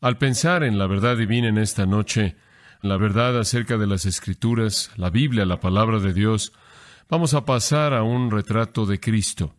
Al pensar en la verdad divina en esta noche, la verdad acerca de las Escrituras, la Biblia, la palabra de Dios, vamos a pasar a un retrato de Cristo.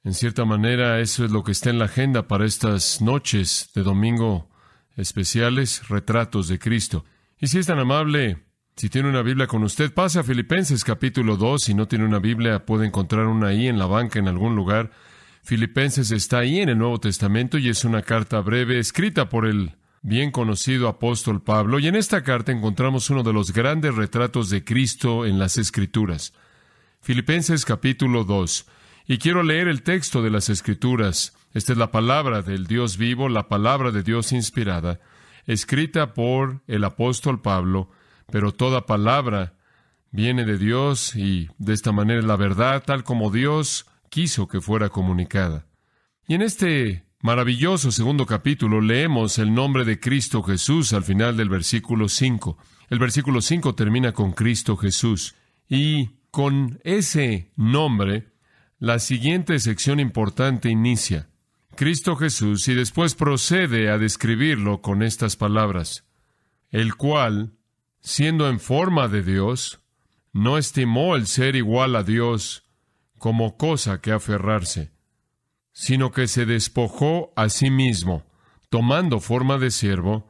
En cierta manera, eso es lo que está en la agenda para estas noches de domingo especiales, retratos de Cristo. Y si es tan amable, si tiene una Biblia con usted, pase a Filipenses capítulo 2. Si no tiene una Biblia, puede encontrar una ahí en la banca en algún lugar. Filipenses está ahí en el Nuevo Testamento y es una carta breve escrita por el bien conocido apóstol Pablo. Y en esta carta encontramos uno de los grandes retratos de Cristo en las Escrituras. Filipenses capítulo 2. Y quiero leer el texto de las Escrituras. Esta es la palabra del Dios vivo, la palabra de Dios inspirada, escrita por el apóstol Pablo, pero toda palabra viene de Dios y de esta manera es la verdad tal como Dios quiso que fuera comunicada. Y en este maravilloso segundo capítulo leemos el nombre de Cristo Jesús al final del versículo 5. El versículo 5 termina con Cristo Jesús. Y con ese nombre, la siguiente sección importante inicia. Cristo Jesús, y después procede a describirlo con estas palabras. El cual, siendo en forma de Dios, no estimó el ser igual a Dios como cosa que aferrarse, sino que se despojó a sí mismo, tomando forma de siervo,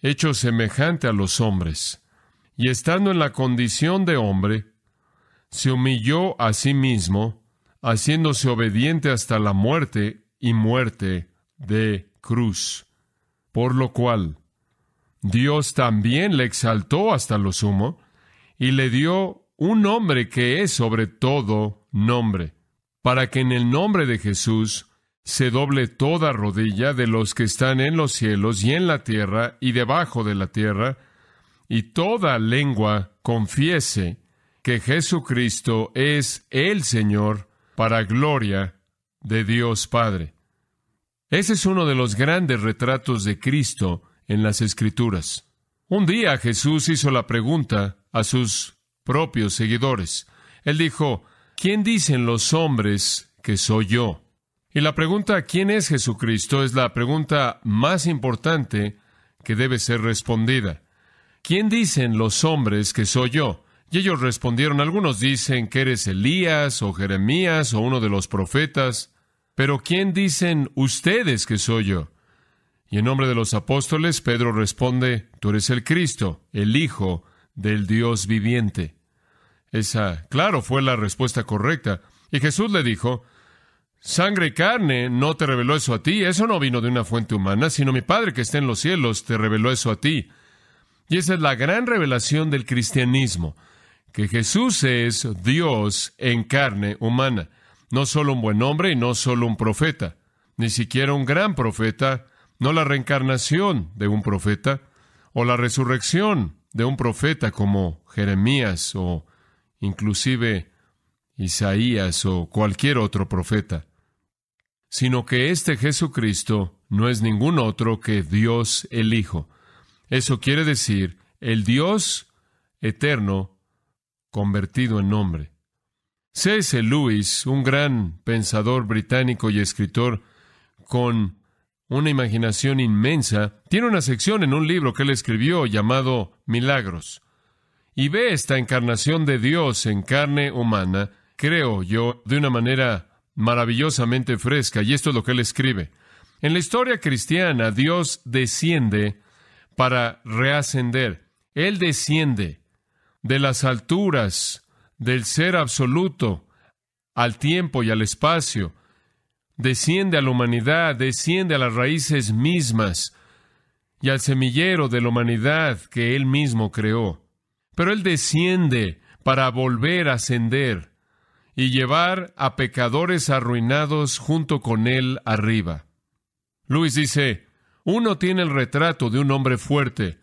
hecho semejante a los hombres, y estando en la condición de hombre, se humilló a sí mismo, haciéndose obediente hasta la muerte y muerte de cruz. Por lo cual, Dios también le exaltó hasta lo sumo, y le dio un nombre que es sobre todo nombre, para que en el nombre de Jesús se doble toda rodilla de los que están en los cielos y en la tierra y debajo de la tierra, y toda lengua confiese que Jesucristo es el Señor, para gloria de Dios Padre. Ese es uno de los grandes retratos de Cristo en las Escrituras. Un día Jesús hizo la pregunta a sus propios seguidores. Él dijo, ¿quién dicen los hombres que soy yo? Y la pregunta, ¿quién es Jesucristo?, es la pregunta más importante que debe ser respondida. ¿Quién dicen los hombres que soy yo? Y ellos respondieron, algunos dicen que eres Elías o Jeremías o uno de los profetas, pero ¿quién dicen ustedes que soy yo? Y en nombre de los apóstoles, Pedro responde, tú eres el Cristo, el Hijo del Dios viviente. Esa, claro, fue la respuesta correcta. Y Jesús le dijo, sangre y carne no te reveló eso a ti, eso no vino de una fuente humana, sino mi Padre que está en los cielos te reveló eso a ti. Y esa es la gran revelación del cristianismo, que Jesús es Dios en carne humana, no solo un buen hombre y no solo un profeta, ni siquiera un gran profeta, no la reencarnación de un profeta, o la resurrección de un profeta como Jeremías o inclusive Isaías o cualquier otro profeta, sino que este Jesucristo no es ningún otro que Dios el Hijo. Eso quiere decir el Dios eterno convertido en hombre. C.S. Lewis, un gran pensador británico y escritor con una imaginación inmensa, tiene una sección en un libro que él escribió llamado Milagros. Y ve esta encarnación de Dios en carne humana, creo yo, de una manera maravillosamente fresca. Y esto es lo que él escribe. En la historia cristiana, Dios desciende para reascender. Él desciende de las alturas del ser absoluto al tiempo y al espacio. Desciende a la humanidad, desciende a las raíces mismas y al semillero de la humanidad que Él mismo creó. Pero Él desciende para volver a ascender y llevar a pecadores arruinados junto con Él arriba. Luis dice, uno tiene el retrato de un hombre fuerte,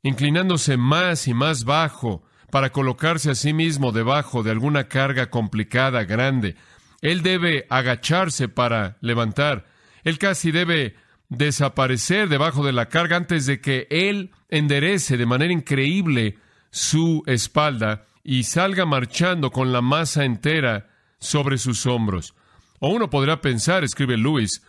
inclinándose más y más bajo para colocarse a sí mismo debajo de alguna carga complicada, grande. Él debe agacharse para levantar. Él casi debe desaparecer debajo de la carga antes de que Él enderece de manera increíble su espalda y salga marchando con la masa entera sobre sus hombros. O uno podrá pensar, escribe Lewis,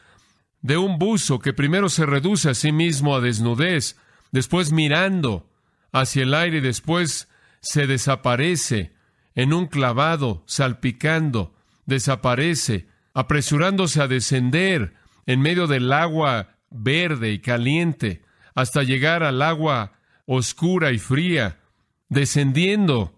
de un buzo que primero se reduce a sí mismo a desnudez, después mirando hacia el aire y después se desaparece en un clavado, salpicando, desaparece, apresurándose a descender en medio del agua verde y caliente, hasta llegar al agua oscura y fría, descendiendo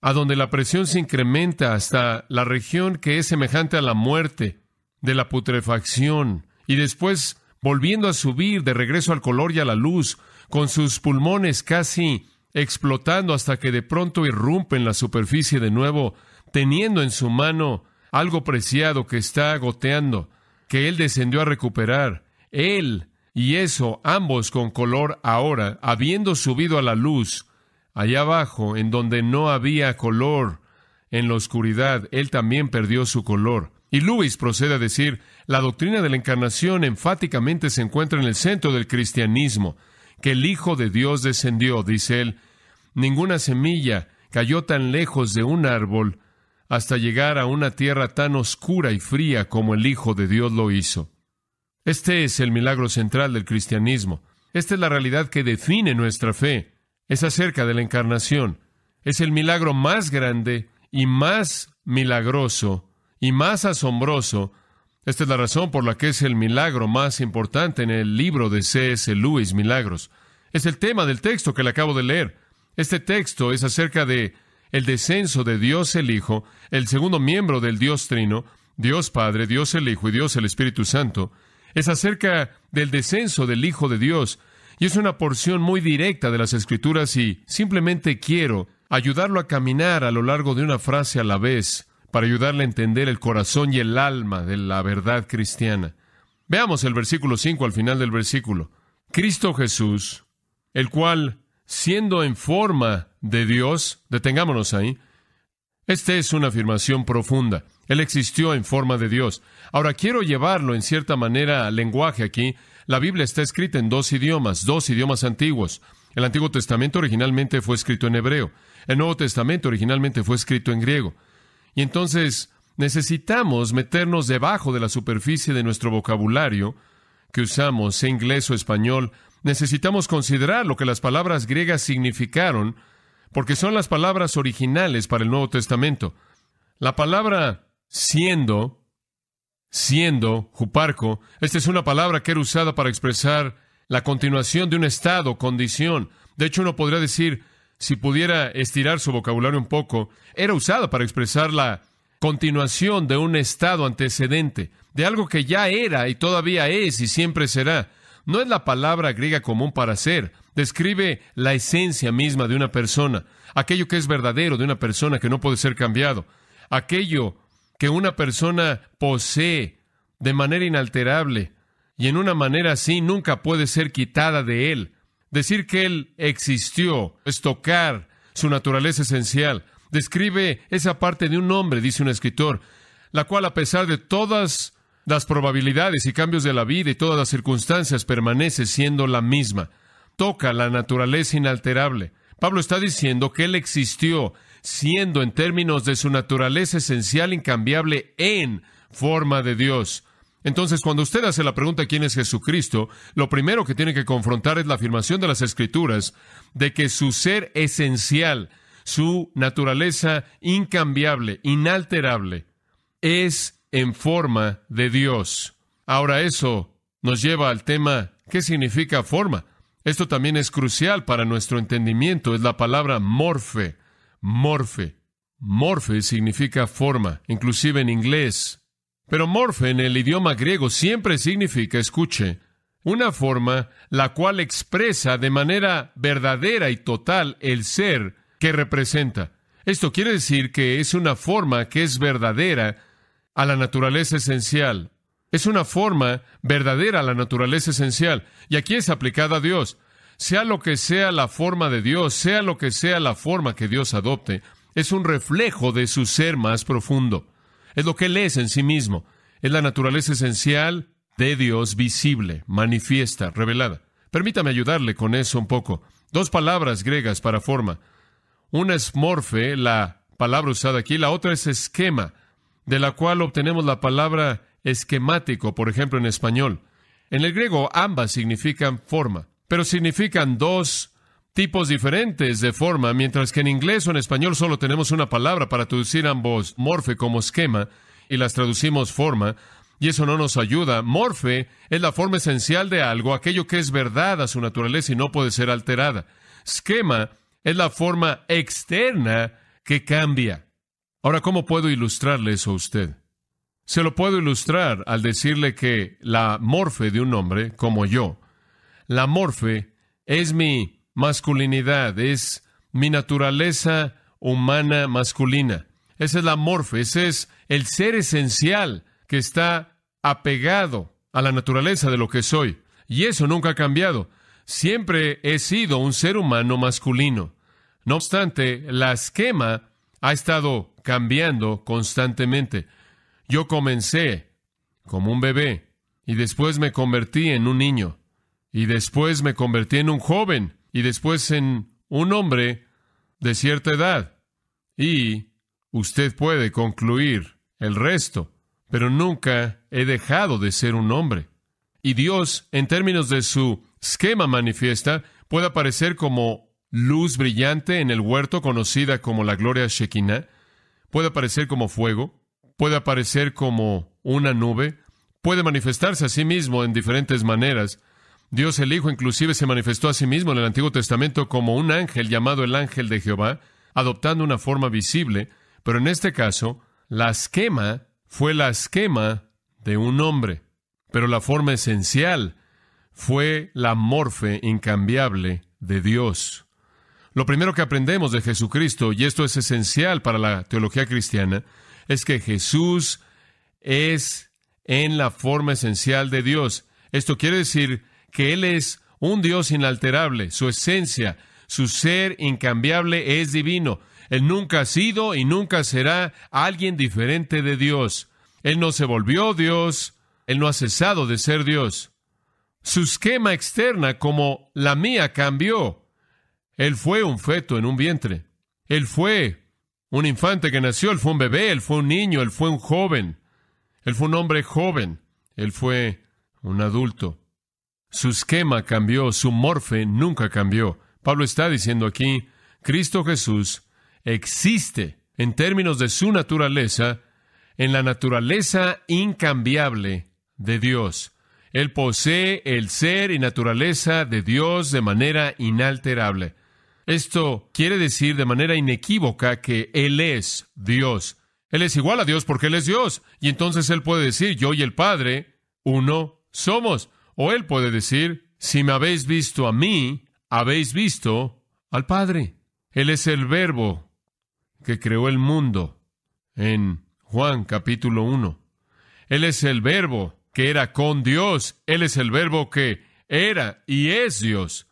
a donde la presión se incrementa hasta la región que es semejante a la muerte, de la putrefacción, y después volviendo a subir de regreso al color y a la luz, con sus pulmones casi explotando hasta que de pronto irrumpe en la superficie de nuevo, teniendo en su mano algo preciado que está goteando, que Él descendió a recuperar. Él y eso, ambos con color ahora, habiendo subido a la luz, allá abajo, en donde no había color, en la oscuridad, Él también perdió su color. Y Lewis procede a decir, la doctrina de la encarnación enfáticamente se encuentra en el centro del cristianismo, que el Hijo de Dios descendió, dice él. Ninguna semilla cayó tan lejos de un árbol hasta llegar a una tierra tan oscura y fría como el Hijo de Dios lo hizo. Este es el milagro central del cristianismo. Esta es la realidad que define nuestra fe. Es acerca de la encarnación. Es el milagro más grande y más milagroso y más asombroso. Esta es la razón por la que es el milagro más importante en el libro de C.S. Lewis, Milagros. Es el tema del texto que le acabo de leer. Este texto es acerca de el descenso de Dios el Hijo, el segundo miembro del Dios Trino, Dios Padre, Dios el Hijo y Dios el Espíritu Santo. Es acerca del descenso del Hijo de Dios, y es una porción muy directa de las Escrituras, y simplemente quiero ayudarlo a caminar a lo largo de una frase a la vez, para ayudarle a entender el corazón y el alma de la verdad cristiana. Veamos el versículo 5 al final del versículo. Cristo Jesús, el cual, siendo en forma de Dios, detengámonos ahí. Esta es una afirmación profunda. Él existió en forma de Dios. Ahora, quiero llevarlo en cierta manera al lenguaje aquí. La Biblia está escrita en dos idiomas antiguos. El Antiguo Testamento originalmente fue escrito en hebreo. El Nuevo Testamento originalmente fue escrito en griego. Y entonces necesitamos meternos debajo de la superficie de nuestro vocabulario que usamos, sea inglés o español. Necesitamos considerar lo que las palabras griegas significaron, porque son las palabras originales para el Nuevo Testamento. La palabra siendo, huparco, esta es una palabra que era usada para expresar la continuación de un estado, condición. De hecho, uno podría decir, si pudiera estirar su vocabulario un poco, era usada para expresar la continuación de un estado antecedente, de algo que ya era y todavía es y siempre será. No es la palabra griega común para ser. Describe la esencia misma de una persona, aquello que es verdadero de una persona que no puede ser cambiado, aquello que una persona posee de manera inalterable y en una manera así nunca puede ser quitada de él. Decir que Él existió es tocar su naturaleza esencial. Describe esa parte de un hombre, dice un escritor, la cual a pesar de todas las probabilidades y cambios de la vida y todas las circunstancias permanece siendo la misma. Toca la naturaleza inalterable. Pablo está diciendo que Él existió siendo en términos de su naturaleza esencial incambiable en forma de Dios. Entonces, cuando usted hace la pregunta ¿quién es Jesucristo?, lo primero que tiene que confrontar es la afirmación de las Escrituras de que su ser esencial, su naturaleza incambiable, inalterable, es en forma de Dios. Ahora, eso nos lleva al tema, ¿qué significa forma? Esto también es crucial para nuestro entendimiento. Es la palabra morfe. Morfe. Morfe significa forma, inclusive en inglés. Pero morfe en el idioma griego siempre significa, escuche, una forma la cual expresa de manera verdadera y total el ser que representa. Esto quiere decir que es una forma que es verdadera a la naturaleza esencial. Es una forma verdadera a la naturaleza esencial. Y aquí es aplicada a Dios. Sea lo que sea la forma de Dios, sea lo que sea la forma que Dios adopte, es un reflejo de su ser más profundo. Es lo que Él es en sí mismo. Es la naturaleza esencial de Dios visible, manifiesta, revelada. Permítame ayudarle con eso un poco. Dos palabras griegas para forma. Una es morfe, la palabra usada aquí. La otra es esquema, de la cual obtenemos la palabra esquemático, por ejemplo, en español. En el griego ambas significan forma, pero significan dos tipos diferentes de forma, mientras que en inglés o en español solo tenemos una palabra para traducir ambos, morfe como esquema, y las traducimos forma, y eso no nos ayuda. Morfe es la forma esencial de algo, aquello que es verdad a su naturaleza y no puede ser alterada. Esquema es la forma externa que cambia. Ahora, ¿cómo puedo ilustrarle eso a usted? Se lo puedo ilustrar al decirle que la morfe de un hombre, como yo, la morfe es mi masculinidad, es mi naturaleza humana masculina. Esa es la morfe, ese es el ser esencial que está apegado a la naturaleza de lo que soy. Y eso nunca ha cambiado. Siempre he sido un ser humano masculino. No obstante, la esquema ha estado cambiando constantemente. Yo comencé como un bebé y después me convertí en un niño y después me convertí en un joven y después en un hombre de cierta edad. Y usted puede concluir el resto, pero nunca he dejado de ser un hombre. Y Dios, en términos de su esquema manifiesta, puede aparecer como luz brillante en el huerto conocida como la gloria Shekinah, puede aparecer como fuego, puede aparecer como una nube, puede manifestarse a sí mismo en diferentes maneras. Dios el Hijo inclusive se manifestó a sí mismo en el Antiguo Testamento como un ángel llamado el ángel de Jehová, adoptando una forma visible, pero en este caso, la esquema fue la esquema de un hombre, pero la forma esencial fue la morfe incambiable de Dios. Lo primero que aprendemos de Jesucristo, y esto es esencial para la teología cristiana, es que Jesús es en la forma esencial de Dios. Esto quiere decir que Él es un Dios inalterable, su esencia, su ser incambiable es divino. Él nunca ha sido y nunca será alguien diferente de Dios. Él no se volvió Dios, Él no ha cesado de ser Dios. Su esquema externa, como la mía, cambió. Él fue un feto en un vientre. Él fue un infante que nació, Él fue un bebé, Él fue un niño, Él fue un joven. Él fue un hombre joven, Él fue un adulto. Su esquema cambió, su morfe nunca cambió. Pablo está diciendo aquí, Cristo Jesús existe en términos de su naturaleza, en la naturaleza incambiable de Dios. Él posee el ser y naturaleza de Dios de manera inalterable. Esto quiere decir de manera inequívoca que Él es Dios. Él es igual a Dios porque Él es Dios. Y entonces Él puede decir, yo y el Padre, uno somos. O Él puede decir, si me habéis visto a mí, habéis visto al Padre. Él es el Verbo que creó el mundo en Juan capítulo 1. Él es el Verbo que era con Dios. Él es el Verbo que era y es Dios.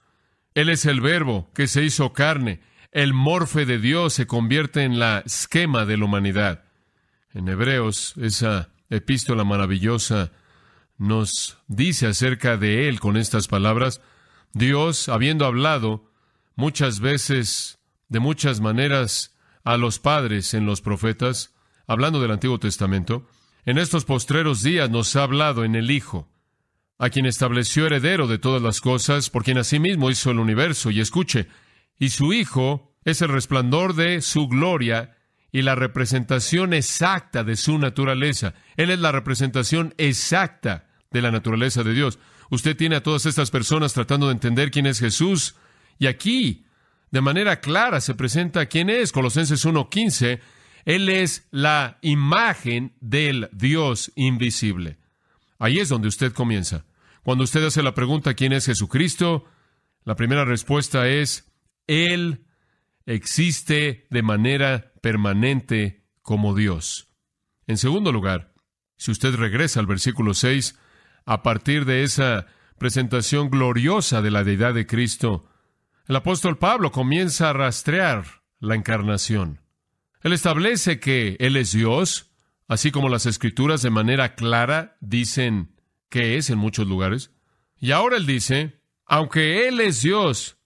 Él es el Verbo que se hizo carne. El morfe de Dios se convierte en la esquema de la humanidad. En Hebreos, esa epístola maravillosa nos dice acerca de Él con estas palabras. Dios, habiendo hablado muchas veces, de muchas maneras, a los padres en los profetas, hablando del Antiguo Testamento, en estos postreros días nos ha hablado en el Hijo, a quien estableció heredero de todas las cosas, por quien asimismo hizo el universo. Y escuche, y su Hijo es el resplandor de su gloria y la representación exacta de su naturaleza. Él es la representación exacta de la naturaleza de Dios. Usted tiene a todas estas personas tratando de entender quién es Jesús, y aquí, de manera clara, se presenta quién es. Colosenses 1:15, Él es la imagen del Dios invisible. Ahí es donde usted comienza. Cuando usted hace la pregunta ¿quién es Jesucristo?, la primera respuesta es Él existe de manera permanente como Dios. En segundo lugar, si usted regresa al versículo 6, a partir de esa presentación gloriosa de la deidad de Cristo, el apóstol Pablo comienza a rastrear la encarnación. Él establece que Él es Dios, así como las Escrituras de manera clara dicen que es en muchos lugares. Y ahora Él dice, aunque Él es Dios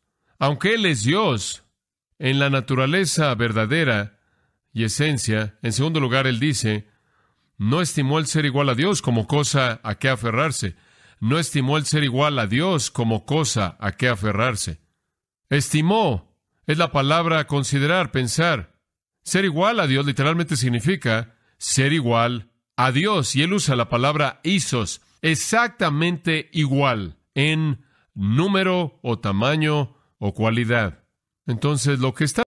en la naturaleza verdadera y esencia, en segundo lugar Él dice, no estimó el ser igual a Dios como cosa a que aferrarse. no estimó el ser igual a Dios como cosa a qué aferrarse. Estimó es la palabra considerar, pensar. Ser igual a Dios literalmente significa ser igual a Dios. Y él usa la palabra isos, exactamente igual en número o tamaño o cualidad. Entonces, lo que está